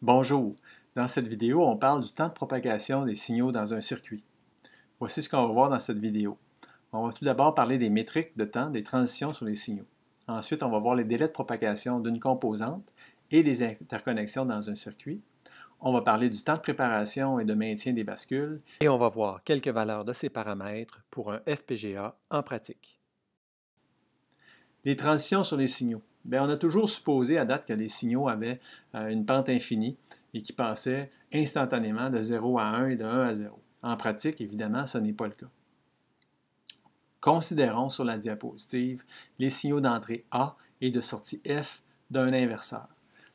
Bonjour, dans cette vidéo, on parle du temps de propagation des signaux dans un circuit. Voici ce qu'on va voir dans cette vidéo. On va tout d'abord parler des métriques de temps des transitions sur les signaux. Ensuite, on va voir les délais de propagation d'une composante et des interconnexions dans un circuit. On va parler du temps de préparation et de maintien des bascules. Et on va voir quelques valeurs de ces paramètres pour un FPGA en pratique. Les transitions sur les signaux. Bien, on a toujours supposé à date que les signaux avaient une pente infinie et qui passaient instantanément de 0 à 1 et de 1 à 0. En pratique, évidemment, ce n'est pas le cas. Considérons sur la diapositive les signaux d'entrée A et de sortie F d'un inverseur.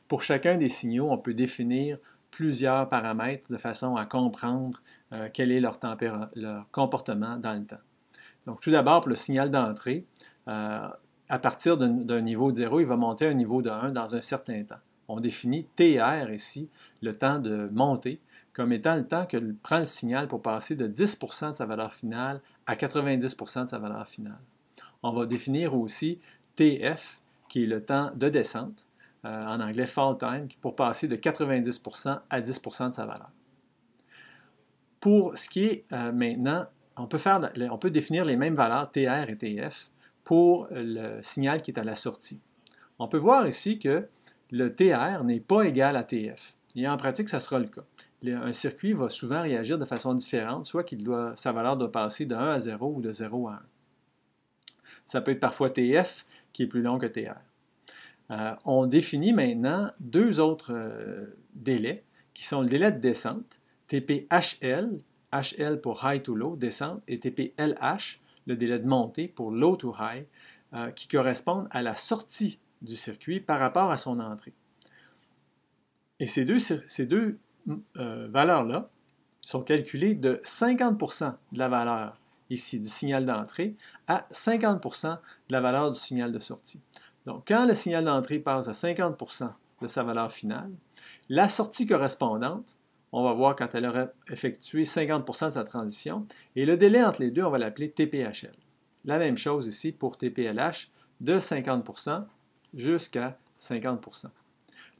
Pour chacun des signaux, on peut définir plusieurs paramètres de façon à comprendre quel est leur comportement dans le temps. Donc, tout d'abord, pour le signal d'entrée, à partir d'un niveau de 0, il va monter à un niveau de 1 dans un certain temps. On définit TR ici, le temps de montée, comme étant le temps que prend le signal pour passer de 10% de sa valeur finale à 90% de sa valeur finale. On va définir aussi TF, qui est le temps de descente, en anglais fall time, pour passer de 90% à 10% de sa valeur. Pour ce qui est maintenant, on peut définir les mêmes valeurs TR et TF pour le signal qui est à la sortie. On peut voir ici que le TR n'est pas égal à TF. Et en pratique, ça sera le cas. Un circuit va souvent réagir de façon différente, soit sa valeur doit passer de 1 à 0 ou de 0 à 1. Ça peut être parfois TF qui est plus long que TR. On définit maintenant deux autres délais qui sont le délai de descente, TPHL, HL pour high to low, descente, et TPLH, le délai de montée pour low to high, qui correspondent à la sortie du circuit par rapport à son entrée. Et ces deux valeurs-là sont calculées de 50% de la valeur ici du signal d'entrée à 50% de la valeur du signal de sortie. Donc, quand le signal d'entrée passe à 50% de sa valeur finale, la sortie correspondante, on va voir quand elle aura effectué 50% de sa transition, et le délai entre les deux, on va l'appeler TPHL. La même chose ici pour TPLH, de 50% jusqu'à 50%.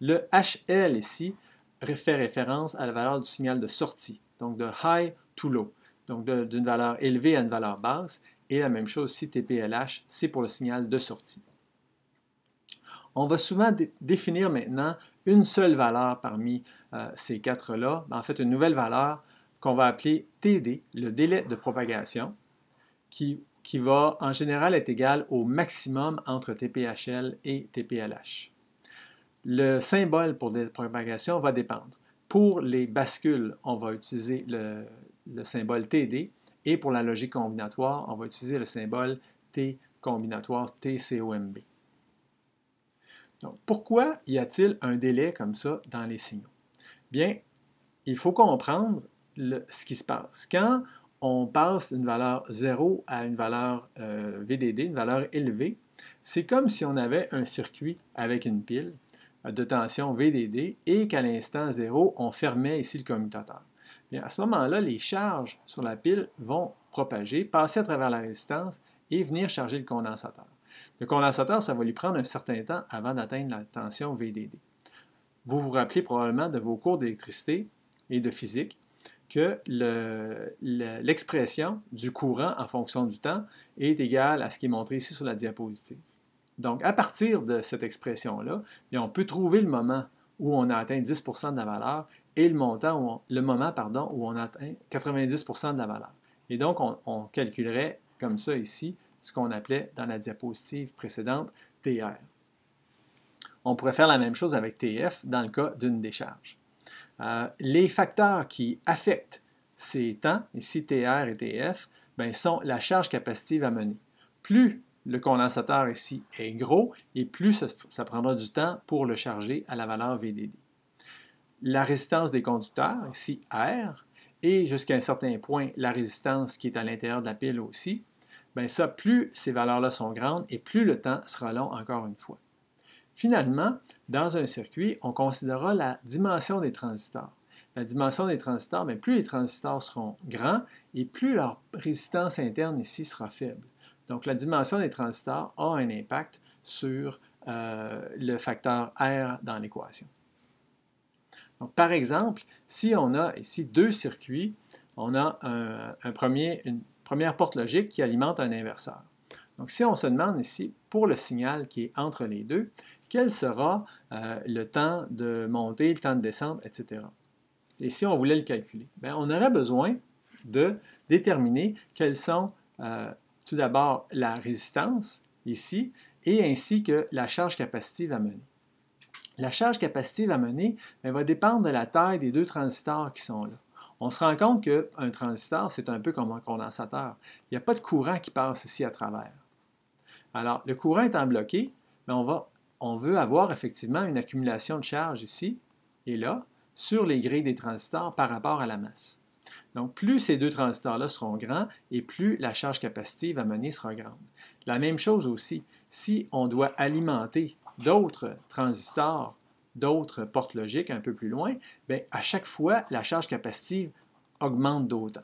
Le HL ici fait référence à la valeur du signal de sortie, donc de high to low, donc d'une valeur élevée à une valeur basse, et la même chose ici, TPLH, c'est pour le signal de sortie. On va souvent définir maintenant une seule valeur parmi ces quatre-là, en fait une nouvelle valeur qu'on va appeler TD, le délai de propagation, qui va en général être égal au maximum entre TPHL et TPLH. Le symbole pour propagation va dépendre. Pour les bascules, on va utiliser le symbole TD, et pour la logique combinatoire, on va utiliser le symbole T combinatoire, TCOMB. Donc, pourquoi y a-t-il un délai comme ça dans les signaux? Bien, il faut comprendre ce qui se passe. Quand on passe d'une valeur 0 à une valeur VDD, une valeur élevée, c'est comme si on avait un circuit avec une pile de tension VDD et qu'à l'instant 0, on fermait ici le commutateur. Bien, à ce moment-là, les charges sur la pile vont propager, passer à travers la résistance et venir charger le condensateur. Le condensateur, ça va lui prendre un certain temps avant d'atteindre la tension VDD. Vous vous rappelez probablement de vos cours d'électricité et de physique que l'expression du courant en fonction du temps est égale à ce qui est montré ici sur la diapositive. Donc, à partir de cette expression-là, on peut trouver le moment où on a atteint 10% de la valeur et le moment où on a atteint 90% de la valeur. Et donc, on calculerait comme ça ici ce qu'on appelait dans la diapositive précédente TR. On pourrait faire la même chose avec TF dans le cas d'une décharge. Les facteurs qui affectent ces temps, ici TR et TF, sont la charge capacitive à mener. Plus le condensateur ici est gros et plus ça prendra du temps pour le charger à la valeur VDD. La résistance des conducteurs, ici R, et jusqu'à un certain point la résistance qui est à l'intérieur de la pile aussi, plus ces valeurs-là sont grandes et plus le temps sera long encore une fois. Finalement, dans un circuit, on considérera la dimension des transistors. La dimension des transistors, plus les transistors seront grands et plus leur résistance interne ici sera faible. Donc, la dimension des transistors a un impact sur le facteur R dans l'équation. Donc, par exemple, si on a ici deux circuits, on a une première porte logique qui alimente un inverseur. Donc, si on se demande ici, pour le signal qui est entre les deux, quel sera le temps de montée, le temps de descente, etc. Et si on voulait le calculer, bien, on aurait besoin de déterminer quelles sont tout d'abord la résistance ici et ainsi que la charge capacitive à mener. La charge capacitive à mener va dépendre de la taille des deux transistors qui sont là. On se rend compte qu'un transistor, c'est un peu comme un condensateur. Il n'y a pas de courant qui passe ici à travers. Alors, le courant étant bloqué, on veut avoir effectivement une accumulation de charge ici et là sur les grilles des transistors par rapport à la masse. Donc, plus ces deux transistors-là seront grands et plus la charge capacitive à mener sera grande. La même chose aussi, si on doit alimenter d'autres transistors, d'autres portes logiques un peu plus loin, bien, à chaque fois, la charge capacitive augmente d'autant.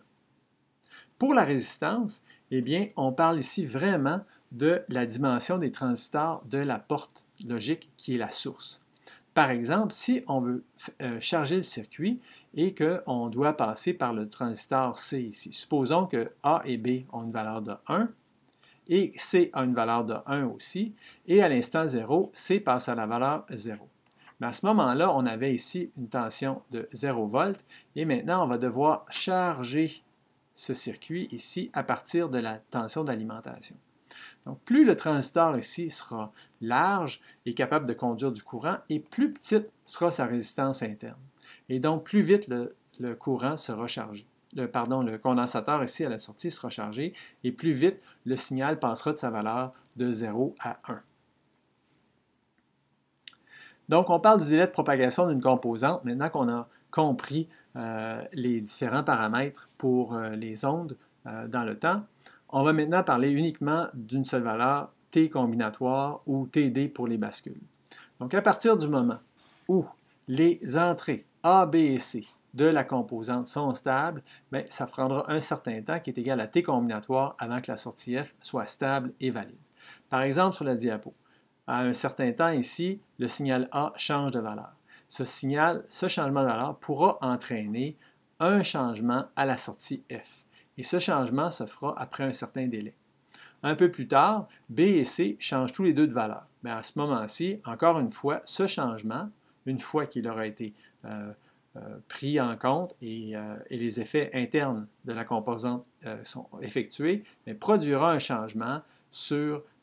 Pour la résistance, eh bien, on parle ici vraiment de la dimension des transistors de la porte logique qui est la source. Par exemple, si on veut charger le circuit et qu'on doit passer par le transistor C ici, supposons que A et B ont une valeur de 1 et C a une valeur de 1 aussi, et à l'instant 0, C passe à la valeur 0. Mais à ce moment-là, on avait ici une tension de 0 volts et maintenant on va devoir charger ce circuit ici à partir de la tension d'alimentation. Donc, plus le transistor ici sera large et capable de conduire du courant, et plus petite sera sa résistance interne. Et donc, plus vite le courant sera chargé. Le condensateur ici à la sortie sera chargé, et plus vite le signal passera de sa valeur de 0 à 1. Donc, on parle du délai de propagation d'une composante, maintenant qu'on a compris les différents paramètres pour les ondes dans le temps. On va maintenant parler uniquement d'une seule valeur, T combinatoire ou TD pour les bascules. Donc, à partir du moment où les entrées A, B et C de la composante sont stables, bien, ça prendra un certain temps qui est égal à T combinatoire avant que la sortie F soit stable et valide. Par exemple, sur la diapo, à un certain temps ici, le signal A change de valeur. Ce changement de valeur pourra entraîner un changement à la sortie F. Et ce changement se fera après un certain délai. Un peu plus tard, B et C changent tous les deux de valeur. Mais à ce moment-ci, encore une fois, ce changement, une fois qu'il aura été pris en compte et les effets internes de la composante sont effectués, mais produira un changement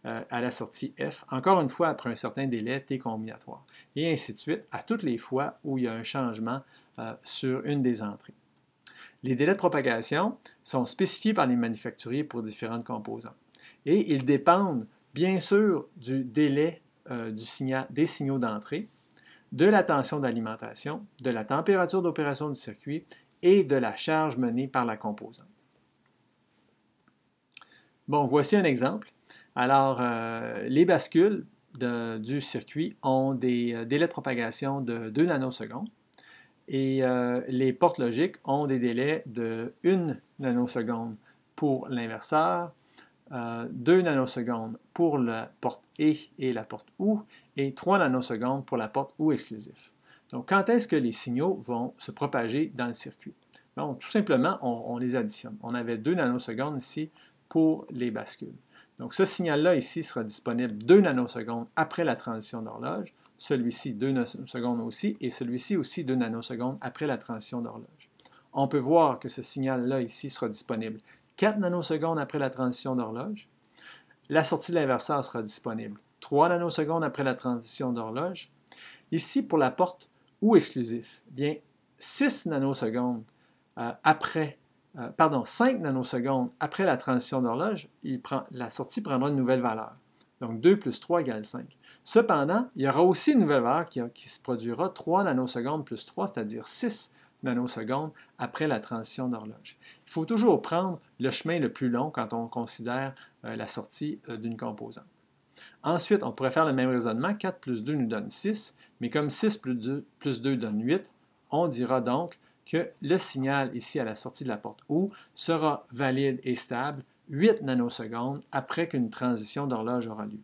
à la sortie F, encore une fois après un certain délai T combinatoire. Et ainsi de suite, à toutes les fois où il y a un changement sur une des entrées. Les délais de propagation sont spécifiés par les manufacturiers pour différentes composantes. Et ils dépendent bien sûr du délai des signaux d'entrée, de la tension d'alimentation, de la température d'opération du circuit et de la charge menée par la composante. Bon, voici un exemple. Alors, les bascules du circuit ont des délais de propagation de 2 nanosecondes. Et les portes logiques ont des délais de 1 nanoseconde pour l'inverseur, 2 nanosecondes pour la porte E et la porte OU, et 3 nanosecondes pour la porte OU exclusif. Donc, quand est-ce que les signaux vont se propager dans le circuit? Donc, tout simplement, on les additionne. On avait 2 nanosecondes ici pour les bascules. Donc, ce signal-là ici sera disponible 2 nanosecondes après la transition d'horloge, celui-ci 2 nanosecondes aussi, et celui-ci aussi 2 nanosecondes après la transition d'horloge. On peut voir que ce signal-là ici sera disponible 4 nanosecondes après la transition d'horloge. La sortie de l'inverseur sera disponible 3 nanosecondes après la transition d'horloge. Ici, pour la porte OU exclusif, bien 5 nanosecondes après 5 nanosecondes après la transition d'horloge, la sortie prendra une nouvelle valeur. Donc 2 plus 3 égale 5. Cependant, il y aura aussi une nouvelle valeur qui se produira 3 nanosecondes plus 3, c'est-à-dire 6 nanosecondes après la transition d'horloge. Il faut toujours prendre le chemin le plus long quand on considère la sortie d'une composante. Ensuite, on pourrait faire le même raisonnement. 4 plus 2 nous donne 6, mais comme 6 plus 2 donne 8, on dira donc que le signal ici à la sortie de la porte OU sera valide et stable 8 nanosecondes après qu'une transition d'horloge aura lieu.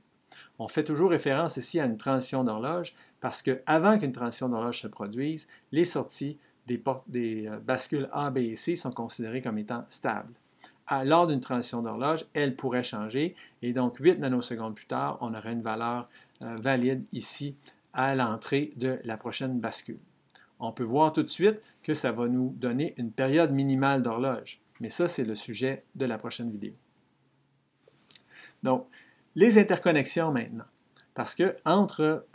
On fait toujours référence ici à une transition d'horloge parce qu'avant qu'une transition d'horloge se produise, les sorties des bascules A, B et C sont considérées comme étant stables. Lors d'une transition d'horloge, elle pourrait changer et donc 8 nanosecondes plus tard, on aurait une valeur valide ici à l'entrée de la prochaine bascule. On peut voir tout de suite que ça va nous donner une période minimale d'horloge, mais ça, c'est le sujet de la prochaine vidéo. Donc, les interconnexions maintenant. Parce qu'entre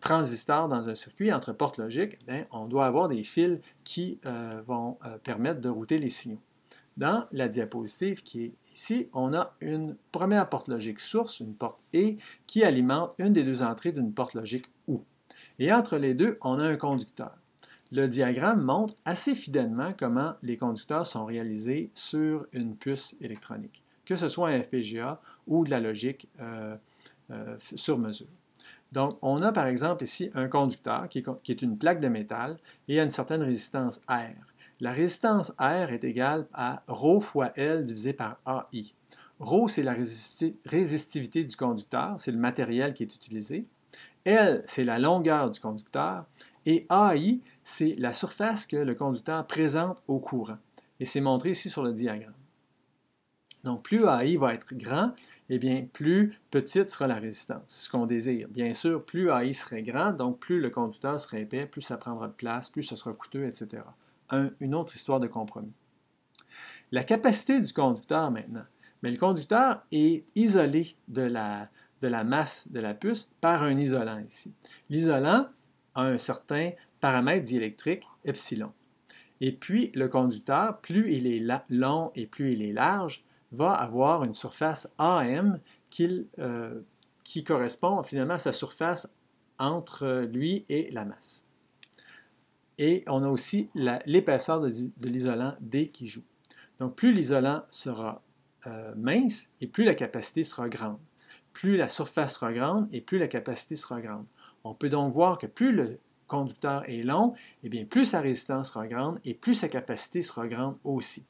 transistors dans un circuit, entre portes logiques, on doit avoir des fils qui vont permettre de router les signaux. Dans la diapositive qui est ici, on a une première porte logique source, une porte E, qui alimente une des deux entrées d'une porte logique OU. Et entre les deux, on a un conducteur. Le diagramme montre assez fidèlement comment les conducteurs sont réalisés sur une puce électronique, que ce soit un FPGA ou de la logique sur mesure. Donc, on a par exemple ici un conducteur qui est une plaque de métal et a une certaine résistance R. La résistance R est égale à ρ fois L divisé par AI. Ρ, c'est la résistivité du conducteur, c'est le matériel qui est utilisé. L, c'est la longueur du conducteur. Et AI, c'est la surface que le conducteur présente au courant. Et c'est montré ici sur le diagramme. Donc, plus AI va être grand, eh bien, plus petite sera la résistance, ce qu'on désire. Bien sûr, plus AI serait grand, donc plus le conducteur serait épais, plus ça prendra de place, plus ce sera coûteux, etc. Une autre histoire de compromis. La capacité du conducteur maintenant. Mais le conducteur est isolé de la masse de la puce par un isolant ici. L'isolant a un certain paramètre diélectrique, epsilon. Et puis, le conducteur, plus il est long et plus il est large, va avoir une surface AM qui correspond finalement à sa surface entre lui et la masse. Et on a aussi l'épaisseur de l'isolant D qui joue. Donc, plus l'isolant sera mince et plus la capacité sera grande. Plus la surface sera grande et plus la capacité sera grande. On peut donc voir que plus le conducteur est long, eh bien, plus sa résistance sera grande et plus sa capacité sera grande aussi.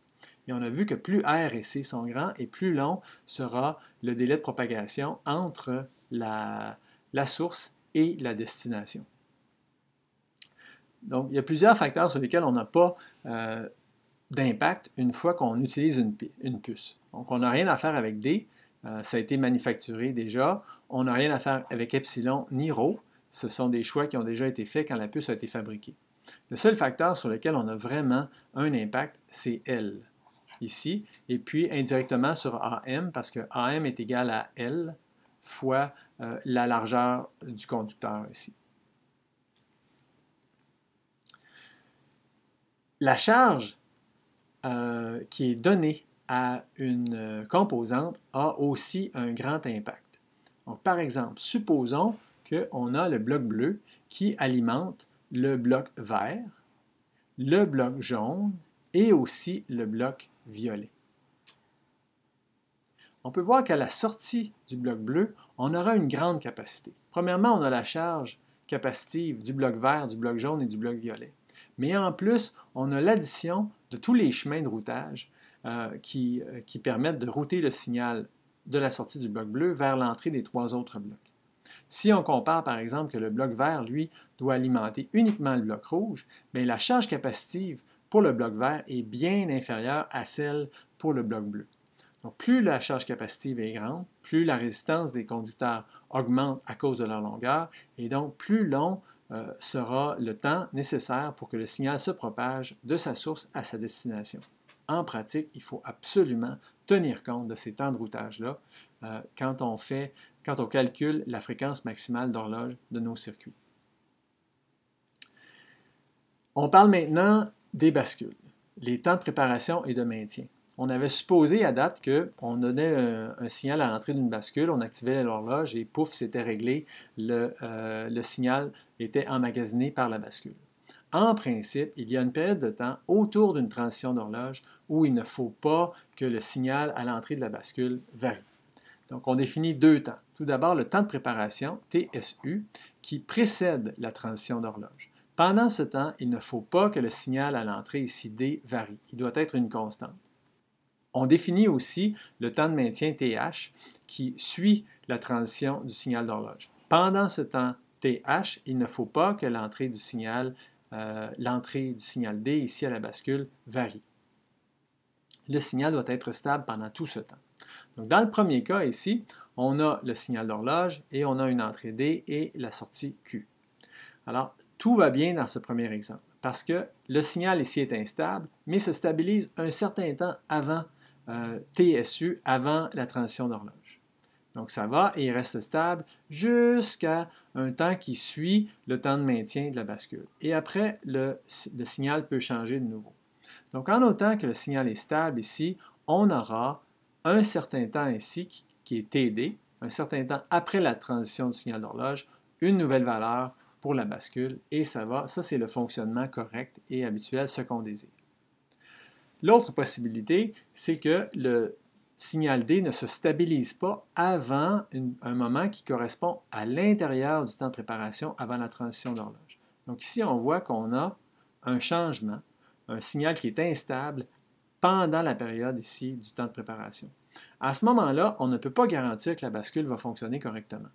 Et on a vu que plus R et C sont grands et plus long sera le délai de propagation entre la source et la destination. Donc, il y a plusieurs facteurs sur lesquels on n'a pas d'impact une fois qu'on utilise une puce. Donc, on n'a rien à faire avec D, ça a été manufacturé déjà. On n'a rien à faire avec epsilon ni ρ. Ce sont des choix qui ont déjà été faits quand la puce a été fabriquée. Le seul facteur sur lequel on a vraiment un impact, c'est L, ici, et puis indirectement sur AM, parce que AM est égal à L fois la largeur du conducteur ici. La charge qui est donnée à une composante a aussi un grand impact. Donc, par exemple, supposons qu'on a le bloc bleu qui alimente le bloc vert, le bloc jaune et aussi le bloc violet. On peut voir qu'à la sortie du bloc bleu, on aura une grande capacité. Premièrement, on a la charge capacitive du bloc vert, du bloc jaune et du bloc violet. Mais en plus, on a l'addition de tous les chemins de routage qui permettent de router le signal de la sortie du bloc bleu vers l'entrée des trois autres blocs. Si on compare par exemple que le bloc vert, lui, doit alimenter uniquement le bloc rouge, bien, la charge capacitive pour le bloc vert est bien inférieure à celle pour le bloc bleu. Donc, plus la charge capacitive est grande, plus la résistance des conducteurs augmente à cause de leur longueur, et donc plus long sera le temps nécessaire pour que le signal se propage de sa source à sa destination. En pratique, il faut absolument tenir compte de ces temps de routage-là quand on calcule la fréquence maximale d'horloge de nos circuits. On parle maintenant des bascules, les temps de préparation et de maintien. On avait supposé à date qu'on donnait un signal à l'entrée d'une bascule, on activait l'horloge et pouf, c'était réglé, le signal était emmagasiné par la bascule. En principe, il y a une période de temps autour d'une transition d'horloge où il ne faut pas que le signal à l'entrée de la bascule varie. Donc, on définit deux temps. Tout d'abord, le temps de préparation, TSU, qui précède la transition d'horloge. Pendant ce temps, il ne faut pas que le signal à l'entrée ici D varie. Il doit être une constante. On définit aussi le temps de maintien TH qui suit la transition du signal d'horloge. Pendant ce temps TH, il ne faut pas que l'entrée du signal D ici à la bascule varie. Le signal doit être stable pendant tout ce temps. Donc, dans le premier cas ici, on a le signal d'horloge et on a une entrée D et la sortie Q. Alors, tout va bien dans ce premier exemple parce que le signal ici est instable, mais se stabilise un certain temps avant TSU, avant la transition d'horloge. Donc, ça va et il reste stable jusqu'à un temps qui suit le temps de maintien de la bascule. Et après, le signal peut changer de nouveau. Donc, en notant que le signal est stable ici, on aura un certain temps ici qui est TD, un certain temps après la transition du signal d'horloge, une nouvelle valeur pour la bascule et ça va. Ça, c'est le fonctionnement correct et habituel, ce qu'on désire. L'autre possibilité, c'est que le signal D ne se stabilise pas avant un moment qui correspond à l'intérieur du temps de préparation avant la transition d'horloge. Donc ici, on voit qu'on a un changement, un signal qui est instable pendant la période ici du temps de préparation. À ce moment-là, on ne peut pas garantir que la bascule va fonctionner correctement.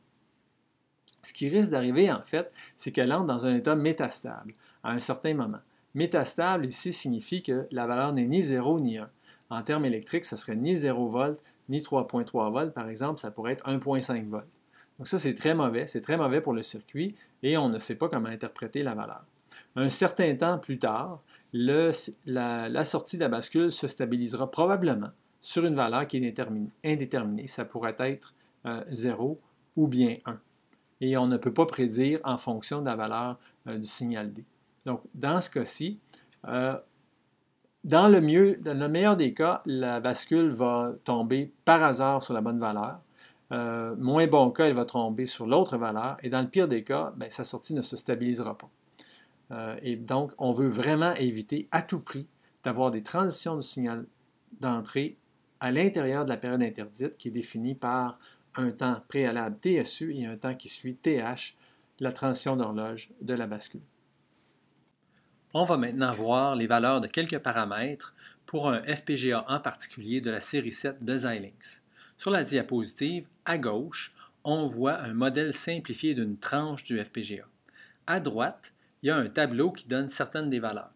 Ce qui risque d'arriver, en fait, c'est qu'elle entre dans un état métastable à un certain moment. Métastable, ici, signifie que la valeur n'est ni 0 ni 1. En termes électriques, ça serait ni 0 volts, ni 3,3 volts, par exemple, ça pourrait être 1,5 volts. Donc ça, c'est très mauvais pour le circuit et on ne sait pas comment interpréter la valeur. Un certain temps plus tard, la sortie de la bascule se stabilisera probablement sur une valeur qui est indéterminée. Ça pourrait être 0 ou bien 1. Et on ne peut pas prédire en fonction de la valeur du signal D. Donc, dans ce cas-ci, dans le meilleur des cas, la bascule va tomber par hasard sur la bonne valeur. Moins bon cas, elle va tomber sur l'autre valeur. Et dans le pire des cas, bien, sa sortie ne se stabilisera pas. Et donc, on veut vraiment éviter à tout prix d'avoir des transitions du signal d'entrée à l'intérieur de la période interdite qui est définie par un temps préalable TSU et un temps qui suit TH, la transition d'horloge de la bascule. On va maintenant voir les valeurs de quelques paramètres pour un FPGA en particulier de la série 7 de Xilinx. Sur la diapositive, à gauche, on voit un modèle simplifié d'une tranche du FPGA. À droite, il y a un tableau qui donne certaines des valeurs.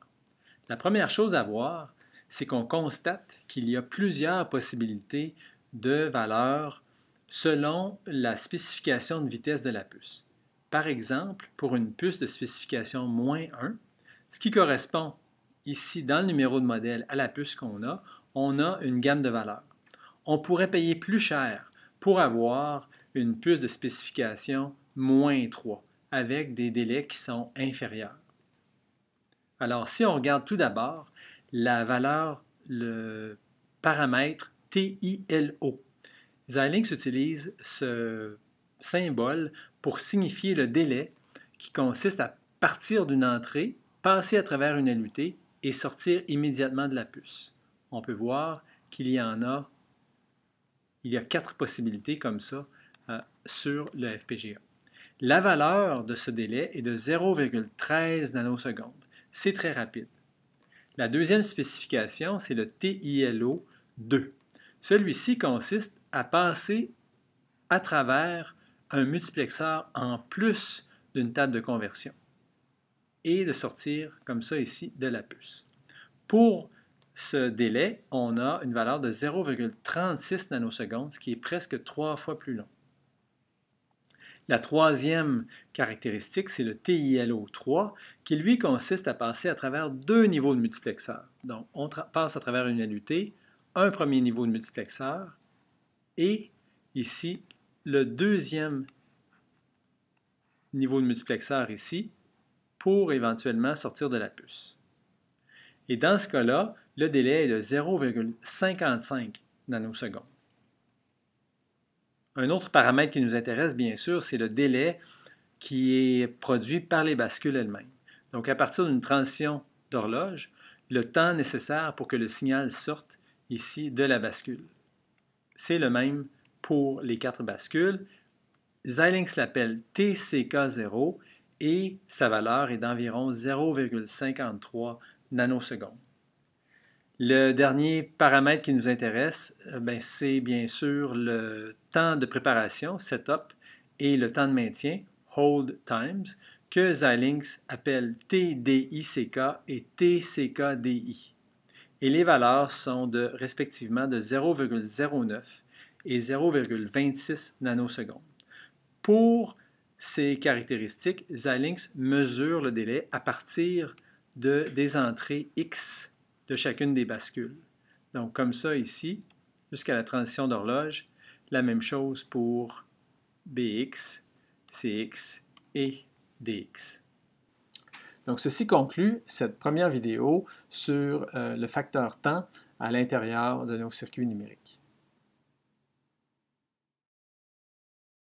La première chose à voir, c'est qu'on constate qu'il y a plusieurs possibilités de valeurs selon la spécification de vitesse de la puce. Par exemple, pour une puce de spécification -1, ce qui correspond ici dans le numéro de modèle à la puce qu'on a, on a une gamme de valeurs. On pourrait payer plus cher pour avoir une puce de spécification -3 avec des délais qui sont inférieurs. Alors, si on regarde tout d'abord la valeur, le paramètre TILO, Xilinx utilise ce symbole pour signifier le délai qui consiste à partir d'une entrée, passer à travers une LUT et sortir immédiatement de la puce. On peut voir qu'il y a 4 possibilités comme ça sur le FPGA. La valeur de ce délai est de 0,13 nanosecondes. C'est très rapide. La deuxième spécification, c'est le TILO 2. Celui-ci consiste à passer à travers un multiplexeur en plus d'une table de conversion et de sortir comme ça ici de la puce. Pour ce délai, on a une valeur de 0,36 nanosecondes, ce qui est presque 3 fois plus long. La troisième caractéristique, c'est le TILO 3, qui lui consiste à passer à travers 2 niveaux de multiplexeur. Donc, on passe à travers une LUT, un premier niveau de multiplexeur, et ici, le deuxième niveau de multiplexeur ici, pour éventuellement sortir de la puce. Et dans ce cas-là, le délai est de 0,55 nanosecondes. Un autre paramètre qui nous intéresse, bien sûr, c'est le délai qui est produit par les bascules elles-mêmes. Donc, à partir d'une transition d'horloge, le temps nécessaire pour que le signal sorte ici de la bascule. C'est le même pour les 4 bascules. Xilinx l'appelle TCK0 et sa valeur est d'environ 0,53 nanosecondes. Le dernier paramètre qui nous intéresse, c'est bien sûr le temps de préparation, setup, et le temps de maintien, hold times, que Xilinx appelle TDICK et TCKDI. Et les valeurs sont respectivement de 0,09 et 0,26 nanosecondes. Pour ces caractéristiques, Xilinx mesure le délai à partir des entrées X de chacune des bascules. Donc, comme ça ici, jusqu'à la transition d'horloge, la même chose pour BX, CX et DX. Donc, ceci conclut cette première vidéo sur le facteur temps à l'intérieur de nos circuits numériques.